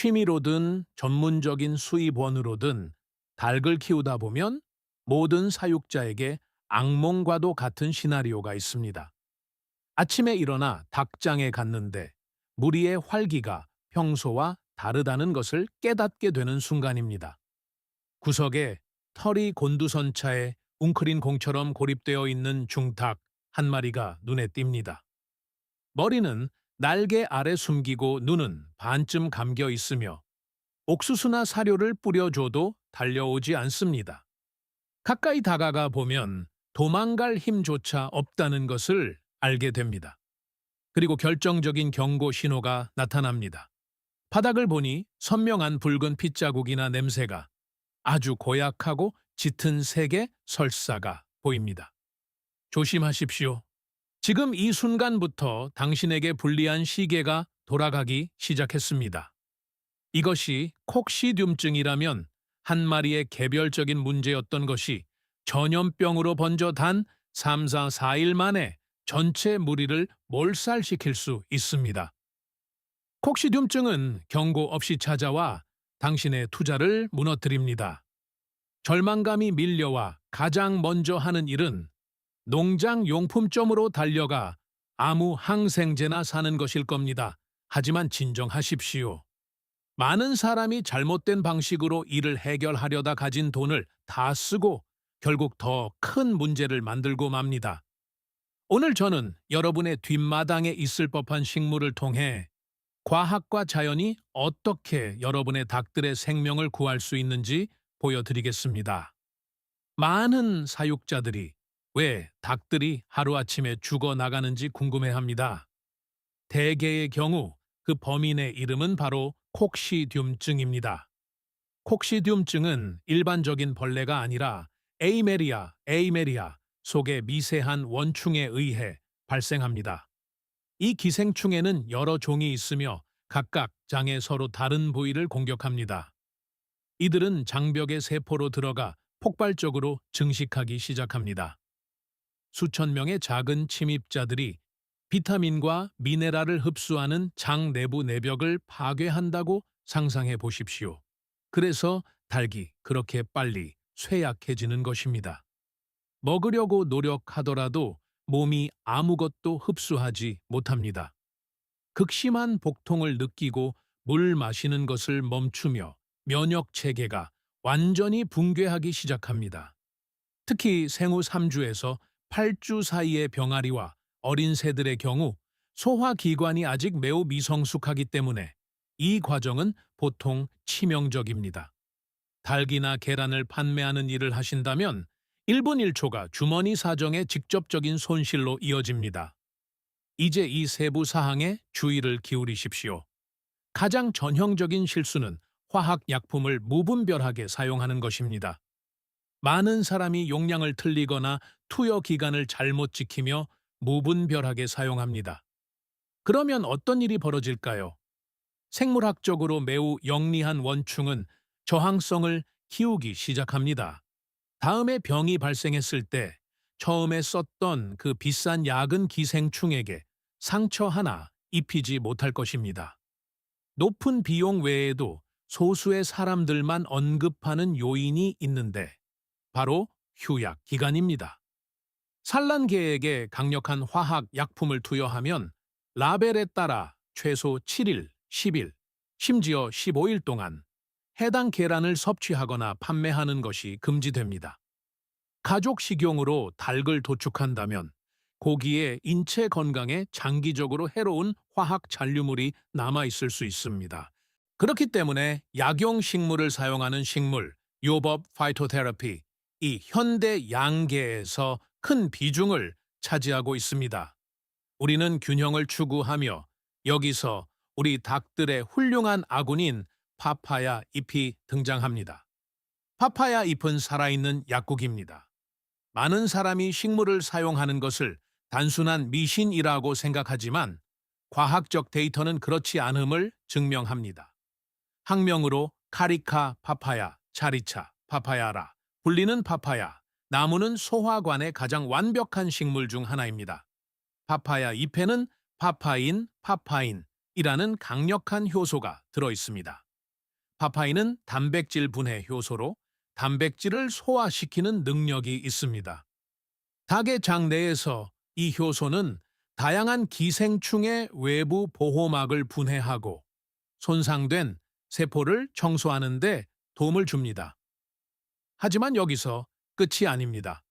취미로든 전문적인 수입원으로든 닭을 키우다 보면 모든 사육자에게 악몽과도 같은 시나리오가 있습니다. 아침에 일어나 닭장에 갔는데 무리의 활기가 평소와 다르다는 것을 깨닫게 되는 순간입니다. 구석에 털이 곤두선차에 웅크린 공처럼 고립되어 있는 중닭 한 마리가 눈에 띕니다. 머리는 날개 아래 숨기고 눈은 반쯤 감겨 있으며 옥수수나 사료를 뿌려줘도 달려오지 않습니다. 가까이 다가가 보면 도망갈 힘조차 없다는 것을 알게 됩니다. 그리고 결정적인 경고 신호가 나타납니다. 바닥을 보니 선명한 붉은 핏자국이나 냄새가 아주 고약하고 짙은 색의 설사가 보입니다. 조심하십시오. 지금 이 순간부터 당신에게 불리한 시계가 돌아가기 시작했습니다. 이것이 콕시듐증이라면 한 마리의 개별적인 문제였던 것이 전염병으로 번져 단 3, 4, 4일 만에 전체 무리를 몰살시킬 수 있습니다. 콕시듐증은 경고 없이 찾아와 당신의 투자를 무너뜨립니다. 절망감이 밀려와 가장 먼저 하는 일은 농장 용품점으로 달려가 아무 항생제나 사는 것일 겁니다. 하지만 진정하십시오. 많은 사람이 잘못된 방식으로 일을 해결하려다 가진 돈을 다 쓰고 결국 더 큰 문제를 만들고 맙니다. 오늘 저는 여러분의 뒷마당에 있을 법한 식물을 통해 과학과 자연이 어떻게 여러분의 닭들의 생명을 구할 수 있는지 보여드리겠습니다. 많은 사육자들이 왜 닭들이 하루아침에 죽어나가는지 궁금해합니다. 대개의 경우 그 범인의 이름은 바로 콕시듐증입니다. 콕시듐증은 일반적인 벌레가 아니라 에이메리아 속의 미세한 원충에 의해 발생합니다. 이 기생충에는 여러 종이 있으며 각각 장의 서로 다른 부위를 공격합니다. 이들은 장벽의 세포로 들어가 폭발적으로 증식하기 시작합니다. 수천 명의 작은 침입자들이 비타민과 미네랄을 흡수하는 장 내부 내벽을 파괴한다고 상상해 보십시오. 그래서 닭이 그렇게 빨리 쇠약해지는 것입니다. 먹으려고 노력하더라도 몸이 아무것도 흡수하지 못합니다. 극심한 복통을 느끼고 물 마시는 것을 멈추며 면역 체계가 완전히 붕괴하기 시작합니다. 특히 생후 3주에서 8주 사이의 병아리와 어린 새들의 경우 소화기관이 아직 매우 미성숙하기 때문에 이 과정은 보통 치명적입니다. 닭이나 계란을 판매하는 일을 하신다면 1분 1초가 주머니 사정의 직접적인 손실로 이어집니다. 이제 이 세부 사항에 주의를 기울이십시오. 가장 전형적인 실수는 화학약품을 무분별하게 사용하는 것입니다. 많은 사람이 용량을 틀리거나 투여 기간을 잘못 지키며 무분별하게 사용합니다. 그러면 어떤 일이 벌어질까요? 생물학적으로 매우 영리한 원충은 저항성을 키우기 시작합니다. 다음에 병이 발생했을 때 처음에 썼던 그 비싼 약은 기생충에게 상처 하나 입히지 못할 것입니다. 높은 비용 외에도 소수의 사람들만 언급하는 요인이 있는데 바로 휴약 기간입니다. 산란계에게 강력한 화학 약품을 투여하면 라벨에 따라 최소 7일, 10일, 심지어 15일 동안 해당 계란을 섭취하거나 판매하는 것이 금지됩니다. 가족 식용으로 닭을 도축한다면 고기의 인체 건강에 장기적으로 해로운 화학 잔류물이 남아있을 수 있습니다. 그렇기 때문에 약용 식물을 사용하는 식물, 요법 파이토테라피, 이 현대 양계에서 큰 비중을 차지하고 있습니다. 우리는 균형을 추구하며 여기서 우리 닭들의 훌륭한 아군인 파파야 잎이 등장합니다. 파파야 잎은 살아있는 약국입니다. 많은 사람이 식물을 사용하는 것을 단순한 미신이라고 생각하지만 과학적 데이터는 그렇지 않음을 증명합니다. 학명으로 카리카 파파야, 차리차 파파야라 불리는 파파야, 나무는 소화관의 가장 완벽한 식물 중 하나입니다. 파파야 잎에는 파파인이라는 강력한 효소가 들어 있습니다. 파파이는 단백질 분해 효소로 단백질을 소화시키는 능력이 있습니다. 닭의 장 내에서 이 효소는 다양한 기생충의 외부 보호막을 분해하고 손상된 세포를 청소하는 데 도움을 줍니다. 하지만 여기서 끝이 아닙니다.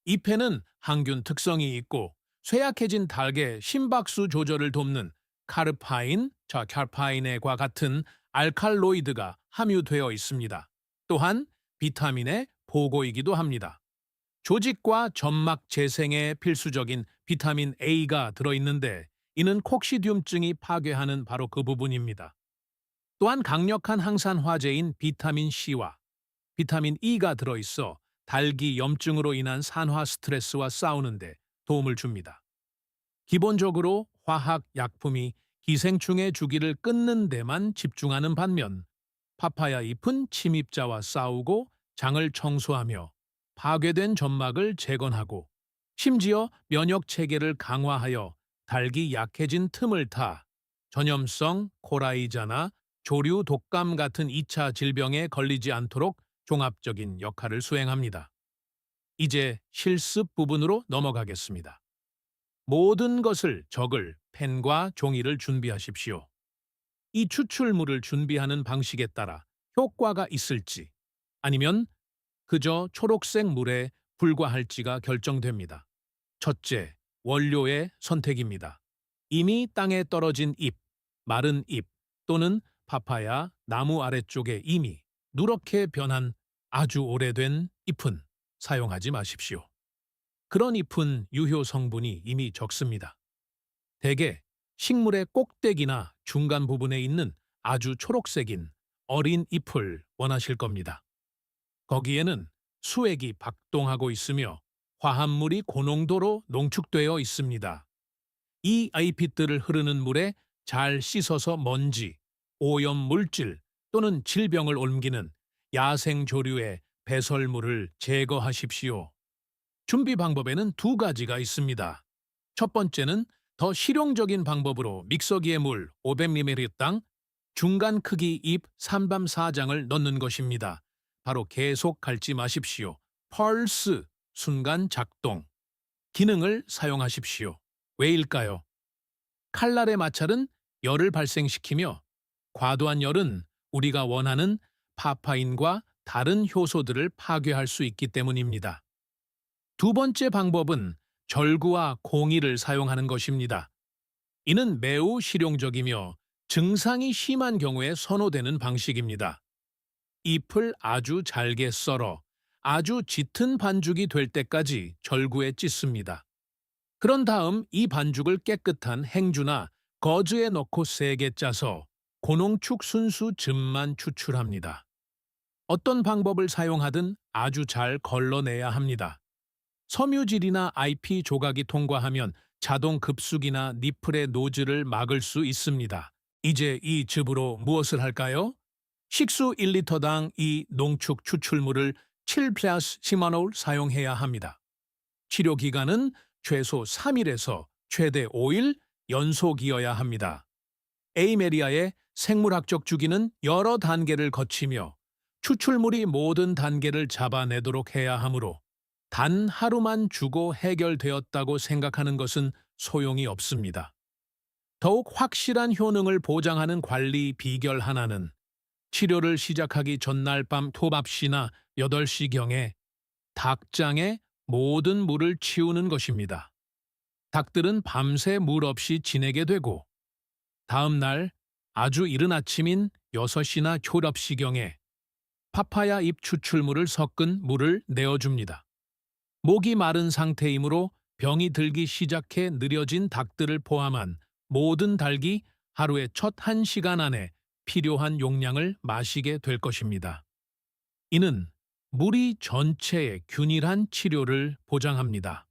잎에는 항균 특성이 있고 쇠약해진 닭의 심박수 조절을 돕는 카르파인과 같은 알칼로이드가 함유되어 있습니다. 또한 비타민의 보고이기도 합니다. 조직과 점막 재생에 필수적인 비타민 A가 들어있는데 이는 콕시디움증이 파괴하는 바로 그 부분입니다. 또한 강력한 항산화제인 비타민 C와 비타민 E가 들어있어 달기 염증으로 인한 산화 스트레스와 싸우는데 도움을 줍니다. 기본적으로 화학 약품이 기생충의 주기를 끊는 데만 집중하는 반면 파파야 잎은 침입자와 싸우고 장을 청소하며 파괴된 점막을 재건하고 심지어 면역 체계를 강화하여 달기 약해진 틈을 타 전염성 코라이자나 조류 독감 같은 2차 질병에 걸리지 않도록 종합적인 역할을 수행합니다. 이제 실습 부분으로 넘어가겠습니다. 모든 것을 적을 펜과 종이를 준비하십시오. 이 추출물을 준비하는 방식에 따라 효과가 있을지 아니면 그저 초록색 물에 불과할지가 결정됩니다. 첫째, 원료의 선택입니다. 이미 땅에 떨어진 잎, 마른 잎 또는 파파야 나무 아래쪽에 이미 누렇게 변한 아주 오래된 잎은 사용하지 마십시오. 그런 잎은 유효 성분이 이미 적습니다. 대개 식물의 꼭대기나 중간 부분에 있는 아주 초록색인 어린 잎을 원하실 겁니다. 거기에는 수액이 박동하고 있으며 화합물이 고농도로 농축되어 있습니다. 이 잎들을 흐르는 물에 잘 씻어서 먼지, 오염 물질 또는 질병을 옮기는 야생 조류의 배설물을 제거하십시오. 준비 방법에는 두 가지가 있습니다. 첫 번째는 더 실용적인 방법으로 믹서기에 물 500ml당 중간 크기 잎 3밤 4장을 넣는 것입니다. 바로 계속 갈지 마십시오. 펄스, 순간 작동, 기능을 사용하십시오. 왜일까요? 칼날의 마찰은 열을 발생시키며 과도한 열은 우리가 원하는 파파인과 다른 효소들을 파괴할 수 있기 때문입니다. 두 번째 방법은 절구와 공이를 사용하는 것입니다. 이는 매우 실용적이며 증상이 심한 경우에 선호되는 방식입니다. 잎을 아주 잘게 썰어 아주 짙은 반죽이 될 때까지 절구에 찢습니다. 그런 다음 이 반죽을 깨끗한 행주나 거즈에 넣고 세게 짜서 고농축 순수 즙만 추출합니다. 어떤 방법을 사용하든 아주 잘 걸러내야 합니다. 섬유질이나 IP 조각이 통과하면 자동 급수기나 니플의 노즐을 막을 수 있습니다. 이제 이 즙으로 무엇을 할까요? 식수 1리터당 이 농축 추출물을 7+10만올 사용해야 합니다. 치료 기간은 최소 3일에서 최대 5일 연속이어야 합니다. 에이메리아의 생물학적 주기는 여러 단계를 거치며 추출물이 모든 단계를 잡아내도록 해야 하므로 단 하루만 주고 해결되었다고 생각하는 것은 소용이 없습니다. 더욱 확실한 효능을 보장하는 관리 비결 하나는 치료를 시작하기 전날 밤 토밥시나 8시경에 닭장에 모든 물을 치우는 것입니다. 닭들은 밤새 물 없이 지내게 되고 다음 날 아주 이른 아침인 6시나 졸업시경에 파파야 잎 추출물을 섞은 물을 내어줍니다. 목이 마른 상태이므로 병이 들기 시작해 느려진 닭들을 포함한 모든 닭이 하루의 첫 1시간 안에 필요한 용량을 마시게 될 것입니다. 이는 무리 전체의 균일한 치료를 보장합니다.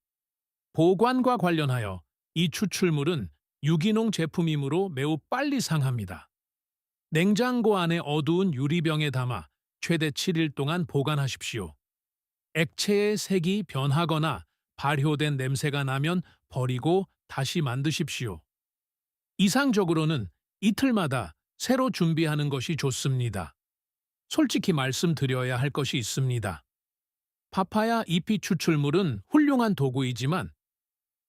보관과 관련하여 이 추출물은 유기농 제품이므로 매우 빨리 상합니다. 냉장고 안에 어두운 유리병에 담아 최대 7일 동안 보관하십시오. 액체의 색이 변하거나 발효된 냄새가 나면 버리고 다시 만드십시오. 이상적으로는 이틀마다 새로 준비하는 것이 좋습니다. 솔직히 말씀드려야 할 것이 있습니다. 파파야 잎이 추출물은 훌륭한 도구이지만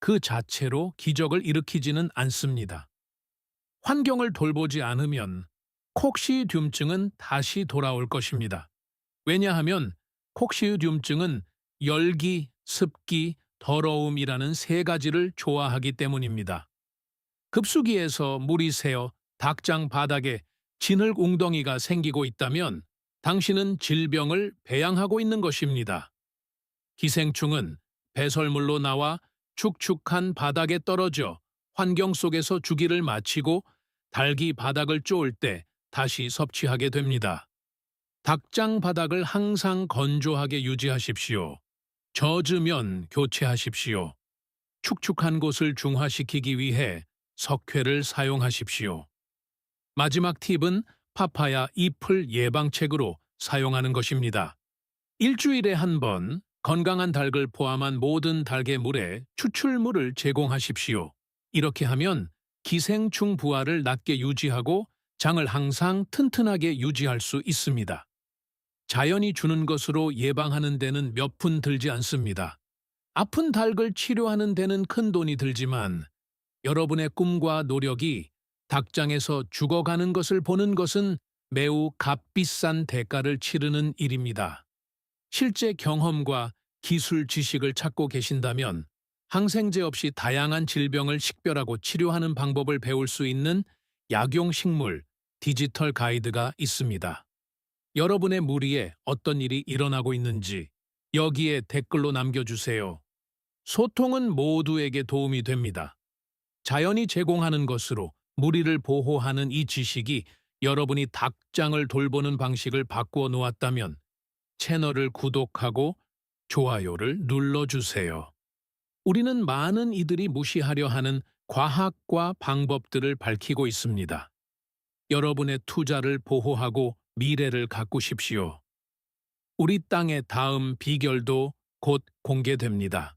그 자체로 기적을 일으키지는 않습니다. 환경을 돌보지 않으면 콕시디움증은 다시 돌아올 것입니다. 왜냐하면 콕시디움증은 열기, 습기, 더러움이라는 세 가지를 좋아하기 때문입니다. 급수기에서 물이 새어 닭장 바닥에 진흙 웅덩이가 생기고 있다면 당신은 질병을 배양하고 있는 것입니다. 기생충은 배설물로 나와 축축한 바닥에 떨어져 환경 속에서 주기를 마치고 닭이 바닥을 쪼을 때 다시 섭취하게 됩니다. 닭장 바닥을 항상 건조하게 유지하십시오. 젖으면 교체하십시오. 축축한 곳을 중화시키기 위해 석회를 사용하십시오. 마지막 팁은 파파야 잎을 예방책으로 사용하는 것입니다. 일주일에 한 번 건강한 닭을 포함한 모든 닭의 물에 추출물을 제공하십시오. 이렇게 하면 기생충 부하를 낮게 유지하고 장을 항상 튼튼하게 유지할 수 있습니다. 자연이 주는 것으로 예방하는 데는 몇 푼 들지 않습니다. 아픈 닭을 치료하는 데는 큰 돈이 들지만 여러분의 꿈과 노력이 닭장에서 죽어가는 것을 보는 것은 매우 값비싼 대가를 치르는 일입니다. 실제 경험과 기술 지식을 찾고 계신다면 항생제 없이 다양한 질병을 식별하고 치료하는 방법을 배울 수 있는 약용식물 디지털 가이드가 있습니다. 여러분의 무리에 어떤 일이 일어나고 있는지 여기에 댓글로 남겨주세요. 소통은 모두에게 도움이 됩니다. 자연이 제공하는 것으로 무리를 보호하는 이 지식이 여러분이 닭장을 돌보는 방식을 바꾸어 놓았다면 채널을 구독하고 좋아요를 눌러주세요. 우리는 많은 이들이 무시하려 하는 과학과 방법들을 밝히고 있습니다. 여러분의 투자를 보호하고 미래를 가꾸십시오. 우리 땅의 다음 비결도 곧 공개됩니다.